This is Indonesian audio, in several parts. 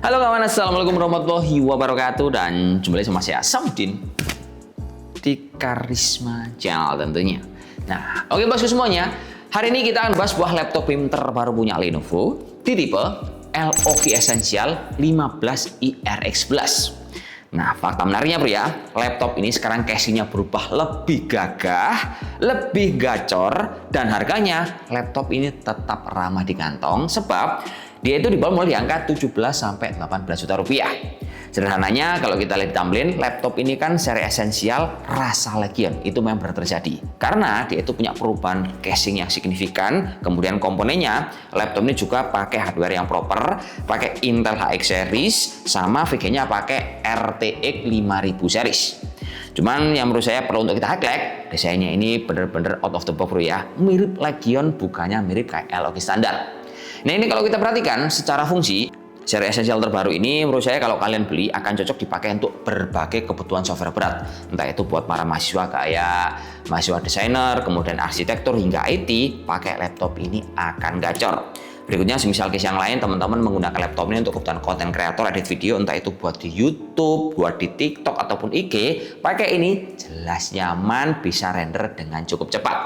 Halo kawan, assalamualaikum warahmatullahi wabarakatuh. Dan jumpa lagi sama saya Samudin di Karisma Channel tentunya. Nah, oke bosku semuanya, hari ini kita akan bahas sebuah laptop game terbaru punya Lenovo di tipe LOG Essential 15 IRX Plus. Nah, fakta menariknya bro ya, laptop ini sekarang casingnya berubah lebih gagah, lebih gacor, dan harganya laptop ini tetap ramah di kantong sebab dia itu dibanderol mulai di angka 17-18 juta rupiah. Sederhananya kalau kita lihat di thumbnail, laptop ini kan seri esensial rasa Legion, itu memang benar terjadi. Karena dia itu punya perubahan casing yang signifikan, kemudian komponennya, laptop ini juga pakai hardware yang proper, pakai Intel HX series, sama VGA-nya pakai RTX 5000 series. Cuman yang menurut saya perlu untuk kita highlight, desainnya ini benar-benar out of the box bro ya, mirip Legion, bukannya mirip kayak LOG standar. Nah ini kalau kita perhatikan secara fungsi, seri esensial terbaru ini menurut saya kalau kalian beli akan cocok dipakai untuk berbagai kebutuhan software berat. Entah itu buat para mahasiswa kayak mahasiswa desainer, kemudian arsitektur hingga IT, pakai laptop ini akan gacor. Berikutnya semisal case yang lain, teman-teman menggunakan laptop ini untuk kebutuhan konten kreator, edit video, entah itu buat di YouTube, buat di TikTok ataupun IG, pakai ini jelas nyaman, bisa render dengan cukup cepat.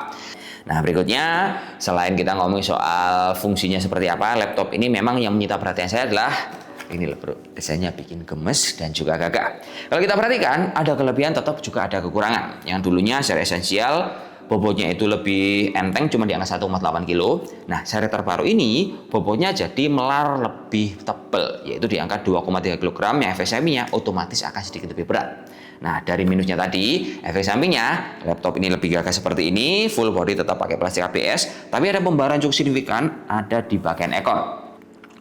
Nah berikutnya, selain kita ngomongin soal fungsinya seperti apa, laptop ini memang yang menyita perhatian saya adalah ini loh bro, desainnya bikin gemes dan juga gagah. Kalau kita perhatikan, ada kelebihan tetap juga ada kekurangan. Yang dulunya seri esensial, bobotnya itu lebih enteng, cuma di angka 1,8 kg. Nah seri terbaru ini, bobotnya jadi melar lebih tebal, yaitu di angka 2,3 kg, yang efek sampingnya otomatis akan sedikit lebih berat. Nah, dari minusnya tadi, efek sampingnya, laptop ini lebih gagah seperti ini, full body tetap pakai plastik ABS, tapi ada pembaharan cukup signifikan ada di bagian ekor.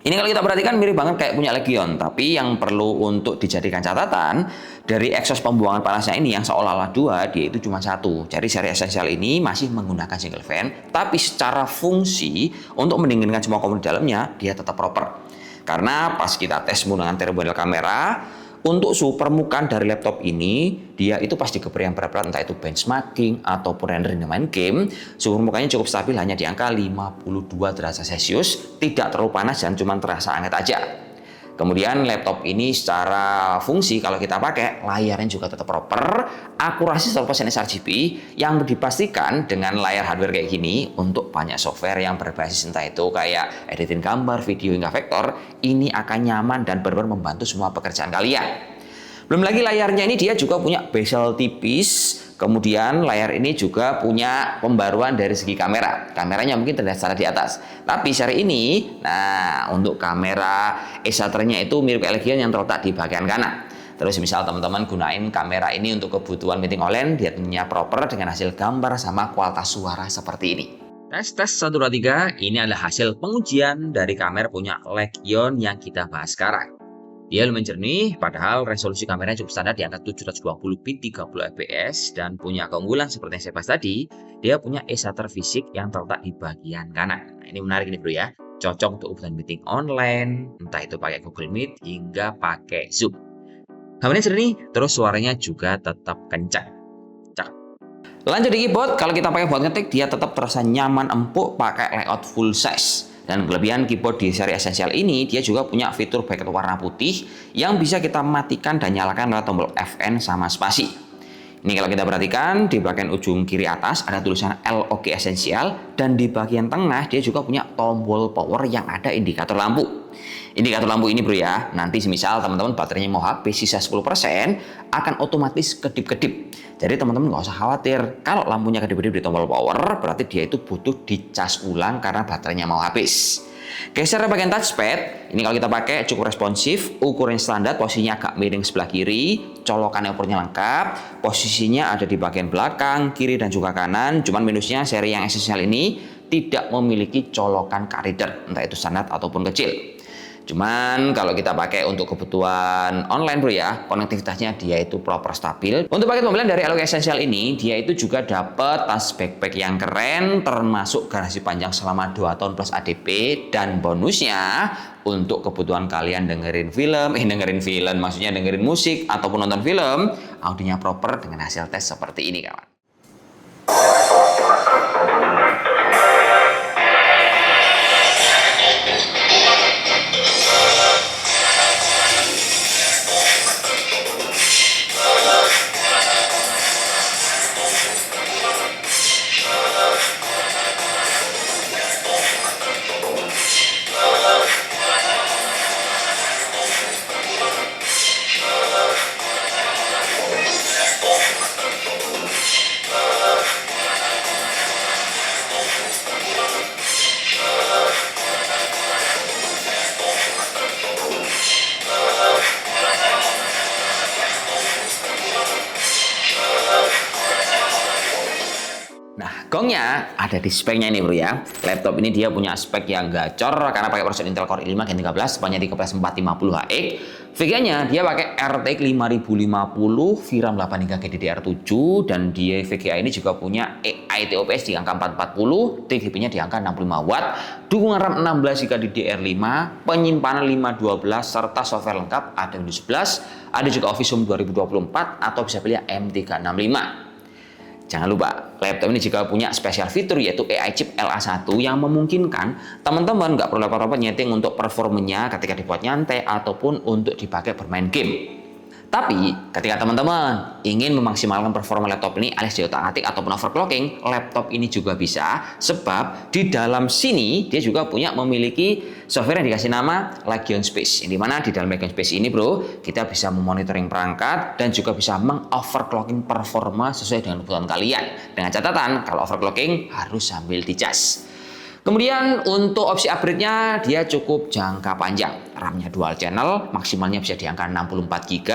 Ini kalau kita perhatikan mirip banget kayak punya Legion, tapi yang perlu untuk dijadikan catatan, dari exhaust pembuangan panasnya ini yang seolah-olah dua, dia itu cuma satu. Jadi seri esensial ini masih menggunakan single fan, tapi secara fungsi, untuk mendinginkan semua komponen di dalamnya, dia tetap proper. Karena pas kita tes menggunakan turbo kamera, untuk suhu permukaan dari laptop ini, dia itu pas dikeberi yang berat-berat, entah itu benchmarking ataupun rendering main game, suhu permukaannya cukup stabil hanya di angka 52 derajat Celcius, tidak terlalu panas dan cuma terasa hangat aja. Kemudian laptop ini secara fungsi kalau kita pakai, layarnya juga tetap proper, akurasi 100% sRGB yang dipastikan dengan layar hardware kayak gini untuk banyak software yang berbasis entah itu kayak editing gambar, video hingga vektor, ini akan nyaman dan benar-benar membantu semua pekerjaan kalian. Belum lagi layarnya ini dia juga punya bezel tipis, kemudian layar ini juga punya pembaruan dari segi kamera. Kameranya mungkin terlihat secara di atas. Tapi seri ini, nah untuk kamera E-Shutter-nya itu mirip Legion yang terletak di bagian kanan. Terus misal teman-teman gunain kamera ini untuk kebutuhan meeting online, dia tentunya proper dengan hasil gambar sama kualitas suara seperti ini. Tes 1, 2, 3, ini adalah hasil pengujian dari kamera punya Legion yang kita bahas sekarang. Dia lumayan jernih, padahal resolusi kameranya cukup standar di angka 720 bit 30 fps dan punya keunggulan seperti yang saya bahas tadi, dia punya E-Shutter fisik yang terletak di bagian kanan. Nah, ini menarik nih bro ya, cocok untuk kebutuhan meeting online, entah itu pakai Google Meet hingga pakai Zoom. Kameranya jernih, terus suaranya juga tetap kencang. Lanjut di keyboard, kalau kita pakai buat ngetik, dia tetap terasa nyaman empuk pakai layout full size. Dan kelebihan keyboard di seri esensial ini, dia juga punya fitur backlight warna putih yang bisa kita matikan dan nyalakan lewat tombol Fn sama spasi. Ini kalau kita perhatikan, di bagian ujung kiri atas ada tulisan LOG Essential, dan di bagian tengah dia juga punya tombol power yang ada indikator lampu. Indikator lampu ini bro ya, nanti semisal teman-teman baterainya mau habis sisa 10%, akan otomatis kedip-kedip. Jadi teman-teman nggak usah khawatir, kalau lampunya kedip-kedip di tombol power, berarti dia itu butuh dicas ulang karena baterainya mau habis. Geser bagian touchpad, ini kalau kita pakai cukup responsif, ukuran standar, posisinya agak miring sebelah kiri, colokan ekornya lengkap, posisinya ada di bagian belakang, kiri dan juga kanan. Cuman minusnya seri yang esensial ini tidak memiliki colokan card reader, entah itu standar ataupun kecil. Cuman kalau kita pakai untuk kebutuhan online bro ya, konektivitasnya dia itu proper stabil. Untuk paket pembelian dari LOG Essential ini, dia itu juga dapat tas backpack yang keren, termasuk garansi panjang selama 2 tahun plus ADP, dan bonusnya untuk kebutuhan kalian dengerin film, maksudnya dengerin musik ataupun nonton film, audionya proper dengan hasil tes seperti ini kawan. bohongnya ada di speknya ini bro ya. Laptop ini dia punya spek yang gacor karena pakai prosesor Intel Core i5 Gen 13, sepanjang 13450HX. VGA-nya dia pakai RTX 5050, VRAM 8GB DDR7, dan dia VGA ini juga punya AI TOPS di angka 440, TDP-nya di angka 65 Watt, dukungan RAM 16GB DDR5, penyimpanan 512, serta software lengkap ada Windows 11, ada juga Office Home 2024 atau bisa pilih M365. Jangan lupa, laptop ini juga punya spesial fitur yaitu AI chip LA1 yang memungkinkan teman-teman nggak perlu repot-repot nyeting untuk performanya ketika dibuat nyantai ataupun untuk dipakai bermain game. Tapi ketika teman-teman ingin memaksimalkan performa laptop ini alias diotak-atik ataupun overclocking, laptop ini juga bisa, sebab di dalam sini dia juga memiliki software yang dikasih nama Legion Space. Yang dimana di dalam Legion Space ini bro, kita bisa memonitoring perangkat dan juga bisa mengoverclocking performa sesuai dengan kebutuhan kalian. Dengan catatan kalau overclocking harus sambil dicas. Kemudian untuk opsi upgrade-nya dia cukup jangka panjang. RAM-nya dual channel, maksimalnya bisa di angka 64GB.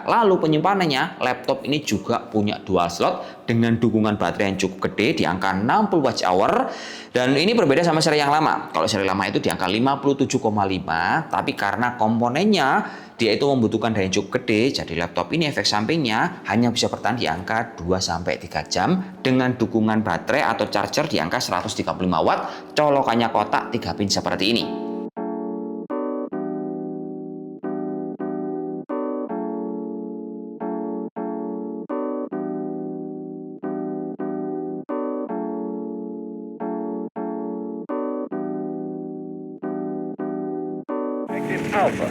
Lalu penyimpanannya, laptop ini juga punya dual slot dengan dukungan baterai yang cukup gede di angka 60 Wh. Dan ini berbeda sama seri yang lama. Kalau seri lama itu di angka 57,5, tapi karena komponennya dia itu membutuhkan daya yang cukup gede, jadi laptop ini efek sampingnya hanya bisa bertahan di angka 2-3 jam dengan dukungan baterai atau charger di angka 135 Watt, colokannya kotak 3 pin seperti ini. Alpha.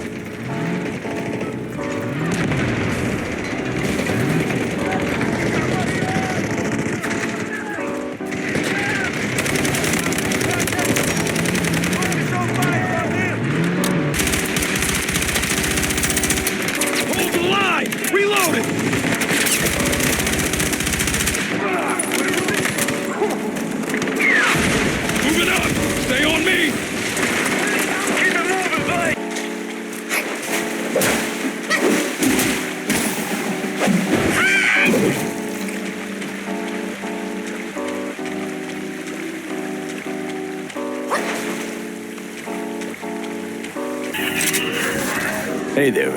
Hey there,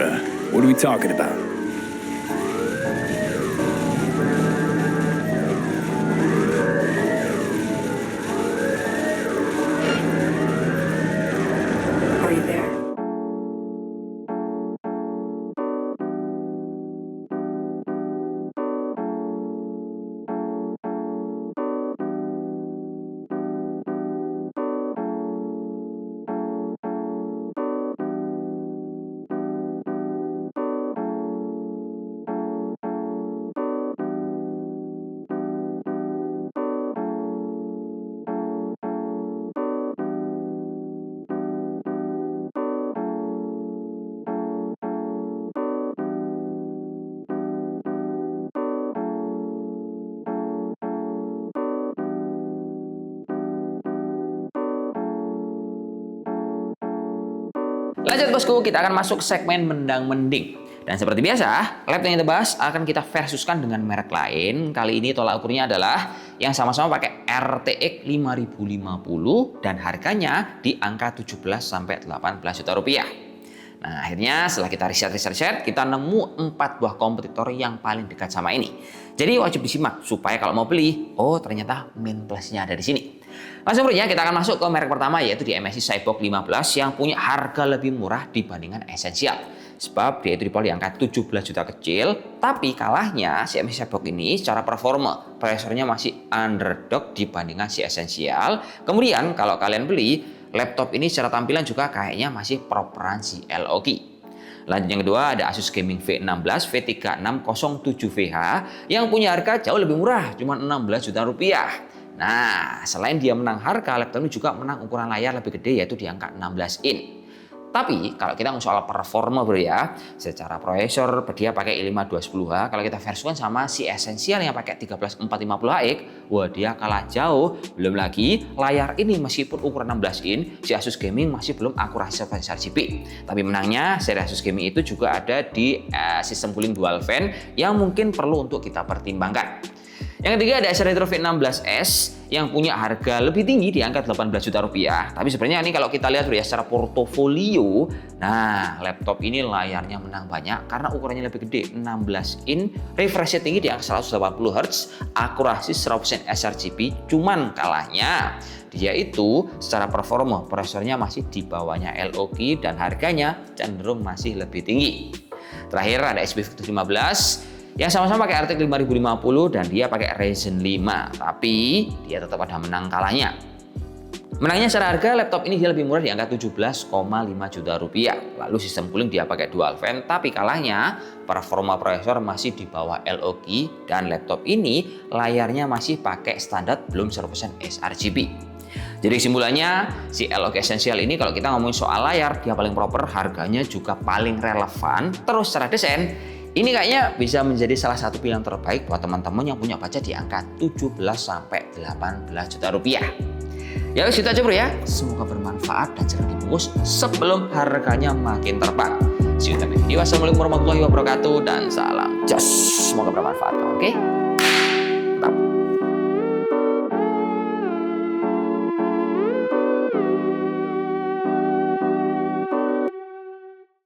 what are we talking about? Are you there? Lanjut bosku, kita akan masuk segmen mendang-mending. Dan seperti biasa, laptop yang kita bahas akan kita versuskan dengan merek lain. Kali ini tolak ukurnya adalah yang sama-sama pakai RTX 5050 dan harganya di angka 17-18 juta rupiah. Nah, akhirnya setelah kita riset, kita nemu 4 buah kompetitor yang paling dekat sama ini. Jadi wajib disimak supaya kalau mau beli, oh ternyata min plusnya ada di sini. Langsung saja kita akan masuk ke merek pertama yaitu di MSI Cyborg 15 yang punya harga lebih murah dibandingkan Essential. Sebab dia itu di angka 17 juta kecil, tapi kalahnya si MSI Cyborg ini secara performa, prosesornya masih underdog dibandingkan si Essential. Kemudian kalau kalian beli, laptop ini secara tampilan juga kayaknya masih properan si LOG. Lanjut yang kedua ada Asus Gaming V16 V3607VH yang punya harga jauh lebih murah, cuma 16 juta rupiah. Nah, selain dia menang harga, laptop ini juga menang ukuran layar lebih gede yaitu di angka 16 in. Tapi kalau kita ngomong soal performa bro ya, secara prosesor dia pakai i5 210H. Kalau kita versukan sama si Essential yang pakai 13450HX, wah dia kalah jauh. Belum lagi layar ini meskipun ukuran 16 in, si Asus Gaming masih belum akurasi seperti RGB. Tapi menangnya seri Asus Gaming itu juga ada di sistem cooling dual fan yang mungkin perlu untuk kita pertimbangkan. Yang ketiga ada Acer Retro V16s yang punya harga lebih tinggi di angka 18 juta rupiah. Tapi sebenarnya ini kalau kita lihat ya secara portofolio, nah laptop ini layarnya menang banyak karena ukurannya lebih gede, 16 in, refresh rate tinggi di angka 180 Hz, akurasi 100% sRGB. Cuman kalahnya dia itu secara performa prosesornya masih di bawahnya LOG dan harganya cenderung masih lebih tinggi. Terakhir ada HP Victus 15 yang sama-sama pakai RTX 5050 dan dia pakai Ryzen 5, tapi dia tetap ada menang kalahnya. Menangnya secara harga laptop ini dia lebih murah di angka 17,5 juta rupiah. Lalu sistem cooling dia pakai dual fan, tapi kalahnya performa prosesor masih di bawah LOG dan laptop ini layarnya masih pakai standar belum 100% sRGB. Jadi kesimpulannya, si LOG Essential ini kalau kita ngomongin soal layar, dia paling proper, harganya juga paling relevan. Terus secara desain, ini kayaknya bisa menjadi salah satu pilihan terbaik buat teman-teman yang punya budget di angka 17-18 juta rupiah. Ya wis, itu aja bro ya. Semoga bermanfaat dan jangan dibungkus sebelum harganya makin terbang. See you in the next video. Wassalamualaikum warahmatullahi wabarakatuh dan salam jos. Semoga bermanfaat. Oke?